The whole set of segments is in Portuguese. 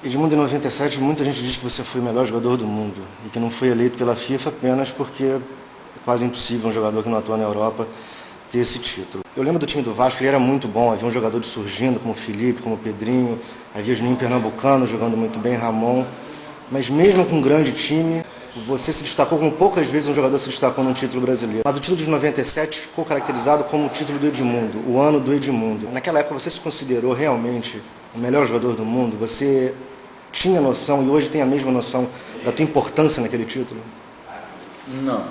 Edmundo, em 97, muita gente diz que você foi o melhor jogador do mundo e que não foi eleito pela FIFA apenas porque é quase impossível um jogador que não atua na Europa ter esse título. Eu lembro do time do Vasco, ele era muito bom, havia um jogador surgindo como o Felipe, como o Pedrinho, havia Juninho Pernambucano jogando muito bem, Ramon, mas mesmo com um grande time, você se destacou como poucas vezes um jogador se destacou num título brasileiro. Mas o título de 97 ficou caracterizado como o título do Edmundo, o ano do Edmundo. Naquela época você se considerou realmente o melhor jogador do mundo? Você tinha noção e hoje tem a mesma noção da tua importância naquele título? Não.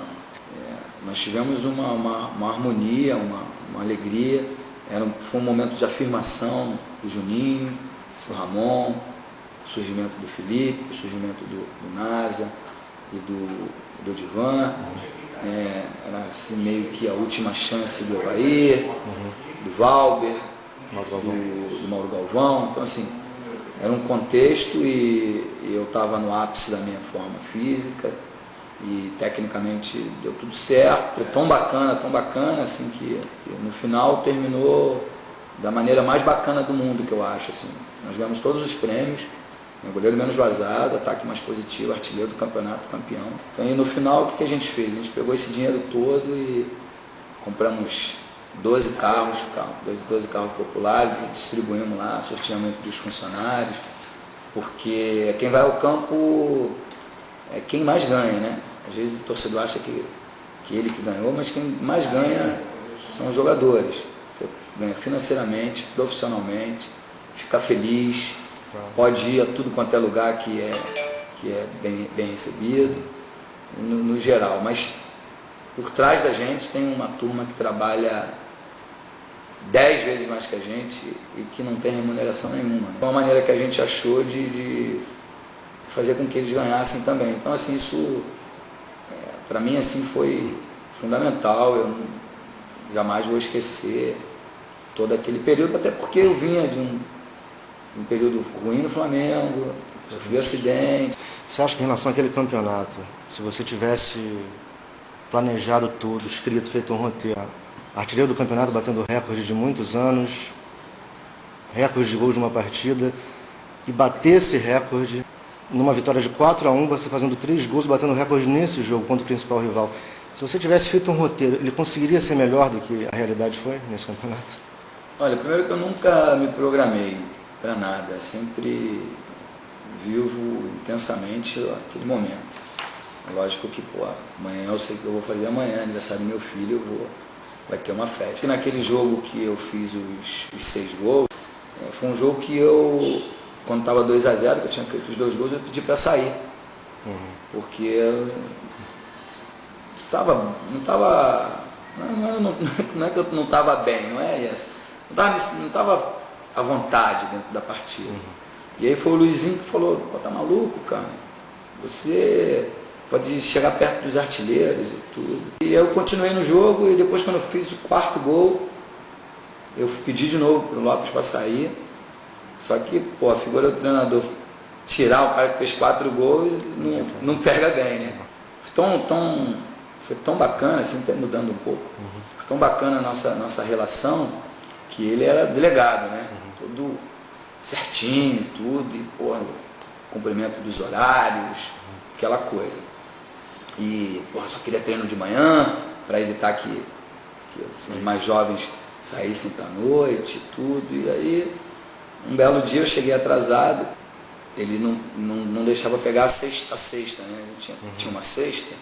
Nós tivemos uma harmonia, uma alegria. Foi um momento de afirmação do Juninho, do Ramon, o surgimento do Felipe, o surgimento do Nasa e do Divan. Era assim, meio que a última chance do Avair, do Valber, do Mauro Galvão. Então, assim, era um contexto e eu estava no ápice da minha forma física e tecnicamente deu tudo certo. Foi tão bacana, assim, que no final terminou da maneira mais bacana do mundo, que eu acho. Assim. Nós ganhamos todos os prêmios, goleiro menos vazado, ataque mais positivo, artilheiro do campeonato, campeão. Então, e no final, o que a gente fez? A gente pegou esse dinheiro todo e compramos 12 carros populares e distribuímos lá, sorteamento dos funcionários, porque quem vai ao campo é quem mais ganha, né? Às vezes o torcedor acha que ele que ganhou, mas quem mais ganha são os jogadores, que ganha financeiramente, profissionalmente, fica feliz, pode ir a tudo quanto é lugar que é bem recebido, no geral, mas por trás da gente tem uma turma que trabalha 10 vezes mais que a gente e que não tem remuneração nenhuma. Foi uma maneira que a gente achou de fazer com que eles ganhassem também. Então, assim, isso para mim assim, foi fundamental. Eu jamais vou esquecer todo aquele período, até porque eu vinha de um período ruim no Flamengo, sofri acidente. Você acha que em relação àquele campeonato, se você tivesse planejado tudo, escrito, feito um roteiro, artilheiro do campeonato batendo recorde de muitos anos, recorde de gols de uma partida, e bater esse recorde numa vitória de 4-1, você fazendo 3 gols, batendo recorde nesse jogo contra o principal rival. Se você tivesse feito um roteiro, ele conseguiria ser melhor do que a realidade foi nesse campeonato? Olha, primeiro que eu nunca me programei para nada, sempre vivo intensamente aquele momento. Lógico que, amanhã eu sei que eu vou fazer amanhã, aniversário do meu filho, vai ter uma festa. E naquele jogo que eu fiz os 6 gols, foi um jogo que eu, quando estava 2-0, que eu tinha feito os 2 gols, eu pedi para sair. Porque eu não é que eu não estava bem, não é isso. Não estava à vontade dentro da partida. E aí foi o Luizinho que falou, tá maluco, cara? Você pode chegar perto dos artilheiros e tudo. E eu continuei no jogo e depois, quando eu fiz o 4º gol, eu pedi de novo pro Lopes para sair. Só que, a figura do treinador tirar o cara que fez 4 gols não pega bem, né? Foi tão bacana, assim, até mudando um pouco, foi tão bacana a nossa relação, que ele era delegado, né? Tudo certinho, tudo, e, cumprimento dos horários, aquela coisa. E, só queria treino de manhã, para evitar que os mais jovens saíssem para a noite, tudo. E aí, um belo dia eu cheguei atrasado, ele não deixava pegar a sexta, né? A gente tinha uma cesta,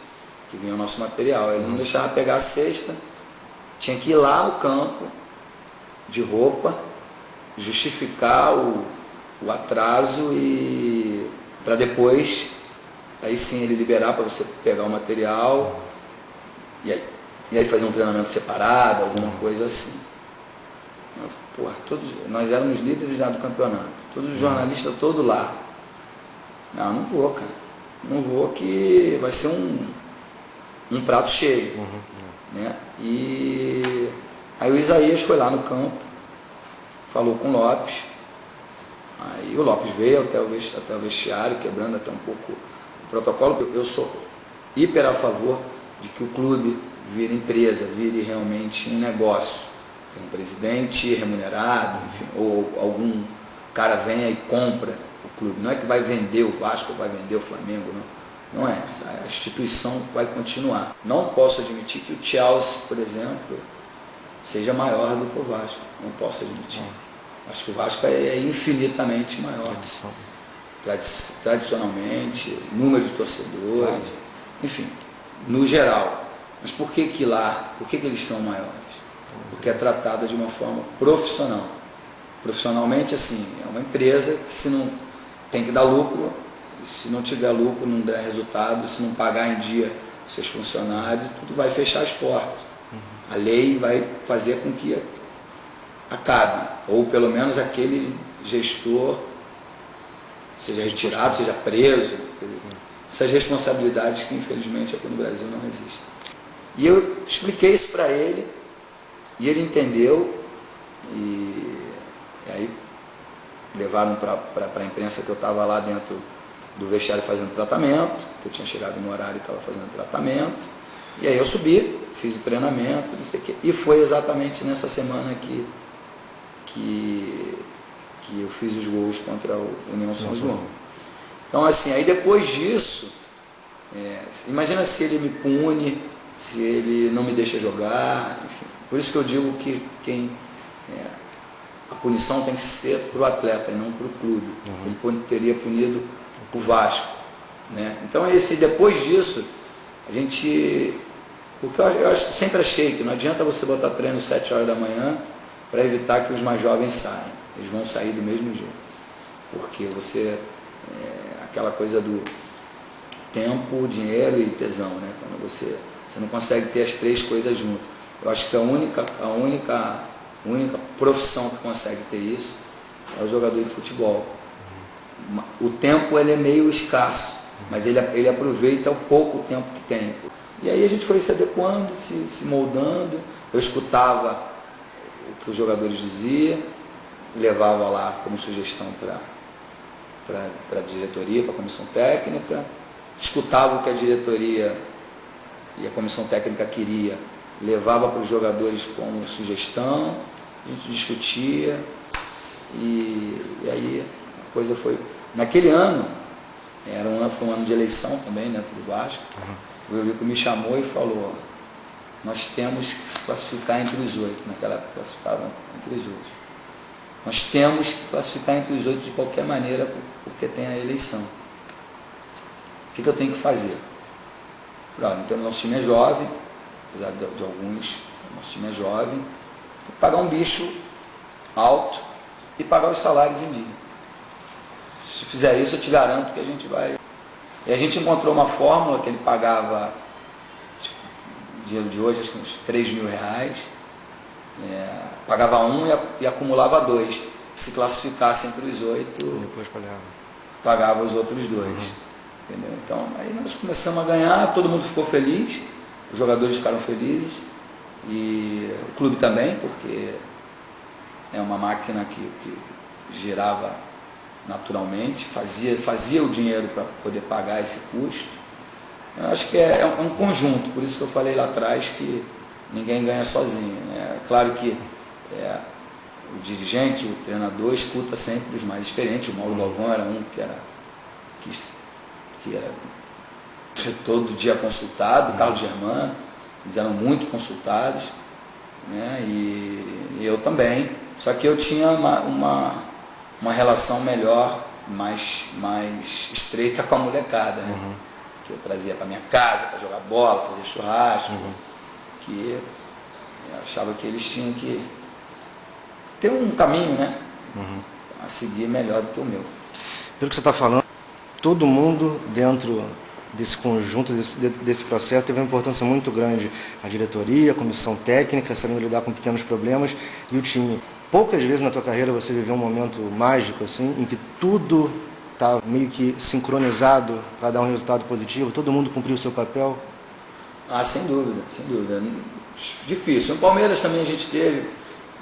que vinha o nosso material, ele não deixava pegar a cesta, tinha que ir lá no campo, de roupa, justificar o atraso e para depois, aí sim ele liberar para você pegar o material e aí fazer um treinamento separado, alguma coisa assim. Nós éramos líderes já do campeonato, todos os jornalistas todos lá. Não vou, cara. Não vou, que vai ser um prato cheio. Né? E aí o Isaías foi lá no campo, falou com o Lopes. Aí o Lopes veio até o vestiário, quebrando até um pouco o protocolo. Eu sou hiper a favor de que o clube vire empresa, vire realmente um negócio. Tem um presidente remunerado, enfim, ou algum cara venha e compra o clube. Não é que vai vender o Vasco ou vai vender o Flamengo, não é essa. A instituição vai continuar. Não posso admitir que o Chelsea, por exemplo, seja maior do que o Vasco. Não posso admitir. Acho que o Vasco é infinitamente maior. Tradicionalmente, número de torcedores, enfim, no geral. Mas por que lá? Por que eles são maiores? Porque é tratada de uma forma profissional. Profissionalmente, assim, é uma empresa que se não tem que dar lucro, se não tiver lucro, não der resultado, se não pagar em dia seus funcionários, tudo vai fechar as portas. A lei vai fazer com que acabe, ou pelo menos aquele gestor seja retirado, seja preso. Essas responsabilidades que infelizmente aqui no Brasil não existem. E eu expliquei isso para ele, e ele entendeu, e aí levaram para a imprensa que eu estava lá dentro do vestiário fazendo tratamento, que eu tinha chegado no horário e estava fazendo tratamento, e aí eu subi, fiz o treinamento, não sei o quê, e foi exatamente nessa semana que eu fiz os gols contra o União São João. Então assim, aí depois disso, imagina se ele me pune, se ele não me deixa jogar, enfim. Por isso que eu digo que a punição tem que ser para o atleta e não para o clube. Ele teria punido o Vasco. Né? Então depois disso, a gente... Porque eu sempre achei que não adianta você botar treino às 7 horas da manhã para evitar que os mais jovens saiam. Eles vão sair do mesmo jeito. Porque aquela coisa do tempo, dinheiro e tesão, né? Quando você não consegue ter as três coisas juntas. Eu acho que a única profissão que consegue ter isso é o jogador de futebol. O tempo ele é meio escasso, mas ele aproveita o pouco tempo que tem. E aí a gente foi se adequando, se moldando. Eu escutava o que os jogadores diziam, levava lá como sugestão para a diretoria, para a comissão técnica, escutava o que a diretoria e a comissão técnica queria, levava para os jogadores como sugestão, a gente discutia, e aí a coisa foi... Naquele ano, foi um ano de eleição também dentro do Vasco, o Eurico me chamou e falou: nós temos que se classificar entre os 8, naquela época classificavam entre os 8. Nós temos que classificar entre os 8 de qualquer maneira, porque tem a eleição. O que eu tenho que fazer? Então, nosso time é jovem, apesar de alguns, nosso time é jovem, tem que pagar um bicho alto e pagar os salários em dia. Se fizer isso, eu te garanto que a gente vai... E a gente encontrou uma fórmula que ele pagava, dinheiro de hoje, acho que uns 3 mil reais, pagava um e acumulava 2. Se classificasse entre os 8, depois pagava os outros 2. Entendeu? Então, aí nós começamos a ganhar, todo mundo ficou feliz, os jogadores ficaram felizes, e o clube também, porque é uma máquina que girava naturalmente, fazia o dinheiro para poder pagar esse custo. Eu acho que é um conjunto, por isso que eu falei lá atrás que ninguém ganha sozinho. Né? É claro que o dirigente, o treinador, escuta sempre os mais experientes. O Mauro Galvão era um que era todo dia consultado, o Carlos Germano, eles eram muito consultados, né? E eu também. Só que eu tinha uma relação melhor, mais estreita com a molecada, né? Que eu trazia para minha casa para jogar bola, fazer churrasco, que eu achava que eles tinham que ter um caminho, né? A seguir melhor do que o meu. Pelo que você está falando, todo mundo dentro desse conjunto, desse processo, teve uma importância muito grande. A diretoria, a comissão técnica, sabendo lidar com pequenos problemas, e o time. Poucas vezes na tua carreira você viveu um momento mágico, assim, em que tudo está meio que sincronizado para dar um resultado positivo, todo mundo cumpriu o seu papel? Sem dúvida, sem dúvida. Difícil. No Palmeiras também a gente teve,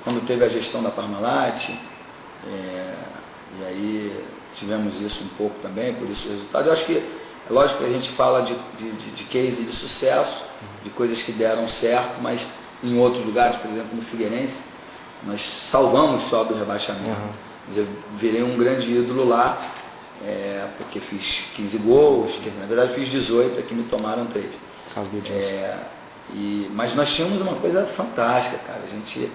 quando teve a gestão da Parmalat, e aí tivemos isso um pouco também, por isso o resultado. Eu acho que, é lógico que a gente fala de case de sucesso, de coisas que deram certo, mas em outros lugares, por exemplo no Figueirense, nós salvamos só do rebaixamento. Mas eu virei um grande ídolo lá, porque fiz 15 gols, na verdade fiz 18, aqui me tomaram 3. Caso do Mas nós tínhamos uma coisa fantástica, cara. A gente,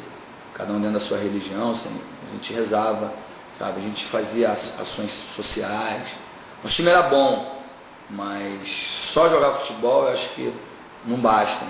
cada um dentro da sua religião, assim, a gente rezava, sabe? A gente fazia ações sociais. Nosso time era bom, mas só jogar futebol eu acho que não basta.